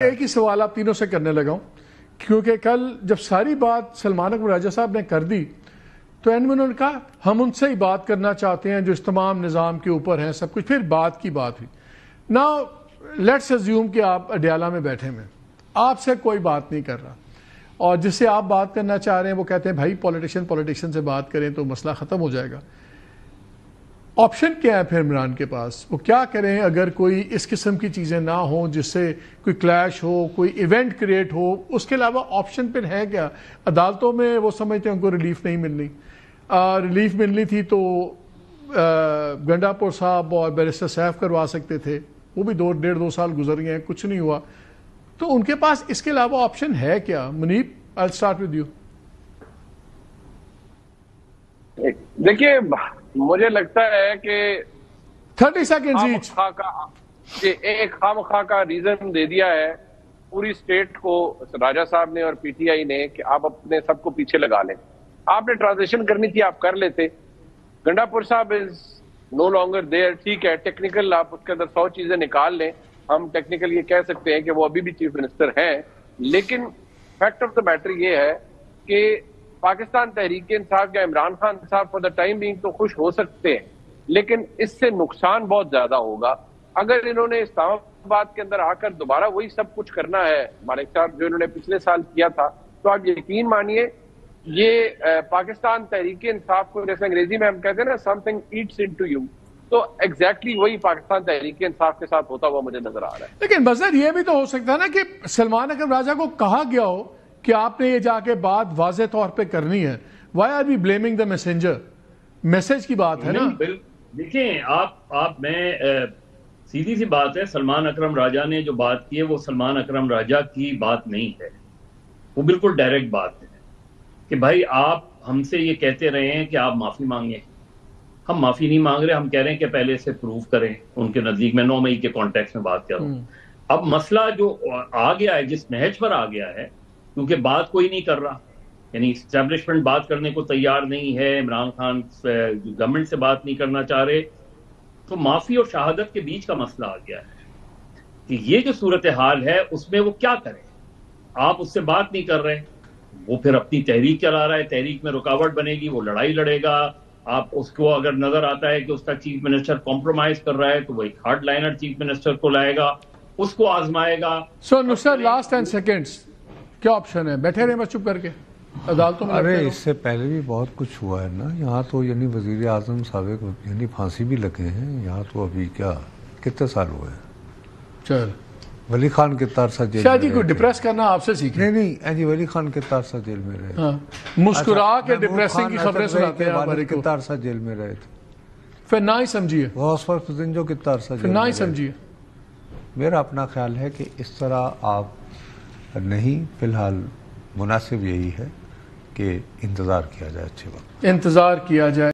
ایک ہی سوال آپ تینوں سے کرنے لگا ہوں کیونکہ کل جب ساری بات سلمان اکرم راجہ صاحب نے کر دی تو اینڈ میں انہوں نے کہا ہم ان سے ہی بات کرنا چاہتے ہیں جو اس تمام نظام کے اوپر ہیں سب کچھ. پھر بات کی بات ہوئی. ناؤ لیٹس اسیوم کہ آپ اڈیالہ میں بیٹھے ہوئے ہیں, آپ سے کوئی بات نہیں کر رہا اور جس سے آپ بات کرنا چاہ رہے ہیں وہ کہتے ہیں بھائی پولیٹیشین سے بات کریں تو مسئلہ ختم ہو جائے گا. آپشن کیا ہے پھر عمران کے پاس؟ وہ کیا کریں اگر کوئی اس قسم کی چیزیں نہ ہوں جس سے کوئی کلیش ہو, کوئی ایونٹ کریٹ ہو؟ اس کے علاوہ آپشن پھر ہے کیا؟ عدالتوں میں وہ سمجھتے ہیں ان کو ریلیف نہیں ملنی. ریلیف ملنی تھی تو گنڈاپور صاحب اور بیرسٹر سیف کروا سکتے تھے, وہ بھی 1.5-2 سال گزر گئے ہیں, کچھ نہیں ہوا. تو ان کے پاس اس کے علاوہ آپشن ہے کیا؟ منیب, I'll start with you. دیکھیے مجھے لگتا ہے کہ 30 seconds ایک خام خواہ کا ریزن دے دیا ہے پوری سٹیٹ کو راجہ صاحب نے اور پی ٹی آئی نے کہ آپ اپنے سب کو پیچھے لگا لیں. آپ نے ٹرانزیشن کرنی تھی, آپ کر لیتے. گنڈاپور صاحب از نو لانگر دیئر. ٹھیک ہے ٹیکنیکل آپ اس کے اندر 100 چیزیں نکال لیں, ہم ٹیکنیکل یہ کہہ سکتے ہیں کہ وہ ابھی بھی چیف منسٹر ہیں, لیکن فیکٹ آف دا میٹر یہ ہے کہ پاکستان تحریک انصاف یا عمران خان صاحب فار دا ٹائم بینگ تو خوش ہو سکتے ہیں, لیکن اس سے نقصان بہت زیادہ ہوگا اگر انہوں نے اسلام آباد کے اندر آ کر دوبارہ وہی سب کچھ کرنا ہے مالک صاحب جو انہوں نے پچھلے سال کیا تھا. تو آپ یقین مانیے یہ پاکستان تحریک انصاف کو جیسے انگریزی میں ہم کہتے ہیں نا something eats into you, تو ایگزیکٹلی وہی پاکستان تحریک انصاف کے ساتھ ہوتا ہوا مجھے نظر آ رہا ہے. لیکن بظاہر یہ بھی تو ہو سکتا ہے نا کہ سلمان اکرم راجہ کو کہا گیا ہو کہ آپ نے یہ جا کے بات واضح طور پہ کرنی ہے. Why are we blaming the messenger? Message کی بات ہے نا. دیکھیں آپ میں سیدھی سی بات ہے, سلمان اکرم راجہ نے جو بات کی ہے وہ سلمان اکرم راجہ کی بات نہیں ہے, وہ بالکل ڈائریکٹ بات ہے کہ بھائی آپ ہم سے یہ کہتے رہے ہیں کہ آپ معافی مانگیں. ہم معافی نہیں مانگ رہے, ہم کہہ رہے ہیں کہ پہلے سے پروف کریں. ان کے نزدیک میں 9 مئی کے کانٹیکس میں بات کر رہا ہوں. اب مسئلہ جو آ گیا ہے, جس نہج پر آ گیا ہے, کیونکہ بات کوئی نہیں کر رہا, یعنی اسٹیبلشمنٹ بات کرنے کو تیار نہیں ہے, عمران خان گورنمنٹ سے بات نہیں کرنا چاہ رہے, تو معافی اور شہادت کے بیچ کا مسئلہ آ گیا ہے کہ یہ جو صورتحال ہے اس میں وہ کیا کرے. آپ اس سے بات نہیں کر رہے, وہ پھر اپنی تحریک چلا رہا ہے, تحریک میں رکاوٹ بنے گی, وہ لڑائی لڑے گا. آپ اس کو اگر نظر آتا ہے کہ اس کا چیف منسٹر کمپرومائز کر رہا ہے تو وہ ایک ہارڈ لائنر چیف منسٹر کو لائے گا, اس کو آزمائے گا. سو نصرت لاسٹ 10 seconds کیا آپشن ہے؟ بیٹھے رہے بس چپ کر کے عدالتوں میں؟ ارے اس سے پہلے بھی بہت کچھ ہوا ہے نا یہاں تو, یعنی وزیر اعظم سابق یعنی پھانسی بھی لگے ہیں یہاں تو. ابھی کیا کتنے سال ہوئے ہیں؟ چل ولی خان کتنا عرصہ جیل شاید جی کو ڈپریس کرنا آپ سے سیکھیں. نہیں جی, ولی خان کتنا عرصہ جیل میں رہے, مسکرا کے ڈپریسنگ کی خبریں سناتے ہیں آپ. کتنا عرصہ جیل میں رہے تھے, پھر نہ ہی سمجھیے. جو کتنا عرصہ پھر نہ ہی سمجھیے. میرا اپنا خیال ہے کہ اس طرح آپ نہیں, فی الحال مناسب یہی ہے کہ انتظار کیا جائے, اچھے وقت انتظار کیا جائے.